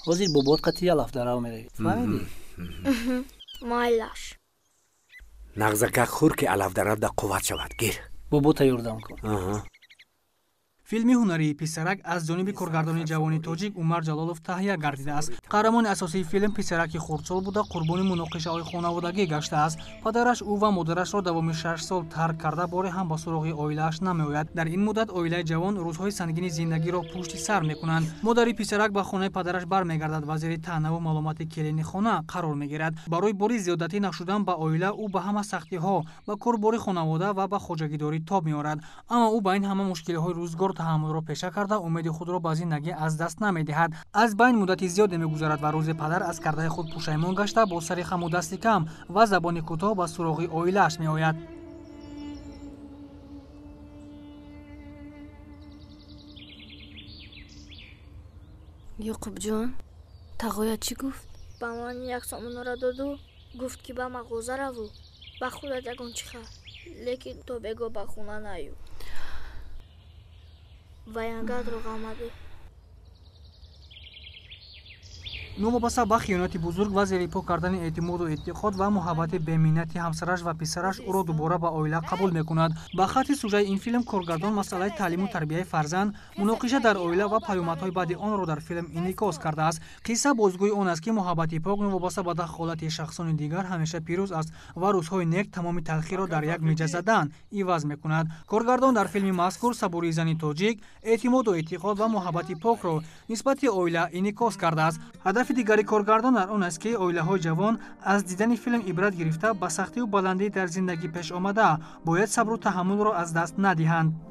ҳозир бобот қатъи алафдарав меравӣ. Фаҳмидӣ? Майлаш. нағзака хур ки алафдаравда қувват шавад. Гир. Бобота ёрдам кун. филми ҳунарии писарак аз ҷониби коргардони ҷавони тоҷик Умар Ҷалолов таҳия гардидааст. қаҳрамони асосии филм писараки хурдсол буда қурбони муноқишаҳои хонаводагӣ гаштааст. Падараш ӯ ва модарашро давоми 6 сол тарк карда боре ҳам ба суроғи оилааш намеояд. Дар ин муддат оилаи ҷавон рӯзҳои сангини зиндагиро пушти сар мекунанд. Модари писарак ба хонаи падараш бармегардад ва зери таънаву маломати келини хона қарор мегирад. Барои бори зиёдатӣ нашудан ба оила ӯ ба ҳама сахтиҳо ба корбори хонавода ва ба хоҷагидорӣ тоб меорад. Аммо ӯ ба ин ҳама мушкилиҳои рӯзгор таҳаммулро пеша карда умеди худро ба зиндагӣ аз даст намедиҳад. Аз байн муддати зиёде мегузарад ва рӯзе падар аз кардаи худ пушаймон гашта бо сари хаму дасти кам ва забони кӯтоҳ ба суроғи оилааш меояд. Юқубҷон, тағоя чӣ гуфт? Ба ман як сомонаро доду, гуфт ки ба мағоза раву. Ба худат ягон чихар, лекин то бегоҳ ба хона наю. Ва янqadро ғамаде. новобаста ба хиёнати бузург ва зерипо кардани эътимоду эътиқод ва муҳаббати беминнати ҳамсараш ва писараш ӯро дубора ба оила қабул мекунад. Ба хати сюжаи ин филм коргардон масъалаи таълиму тарбияи фарзанд, муноқиша дар оила ва паёмадҳои баъди онро дар филм инъикос кардааст. қисса бозгӯи он аст ки муҳаббати пок новобаста ба дахолати шахсони дигар ҳамеша пирӯз аст ва рӯзҳои нек тамоми талхиро дар як меҷа задан иваз мекунад. Коргардон дар филми мазкур сабурии зани тоҷик, эътимоду эътиқод ва муҳаббати покро нисбати оила инъикос кардааст. Ҳадафи дигари коргардон дар он аст ки оилаҳои ҷавон аз дидани филм ибрат гирифта ба сахтию баландӣ дар зиндагӣ пеш омада бояд сабру таҳаммулро аз даст надиҳанд.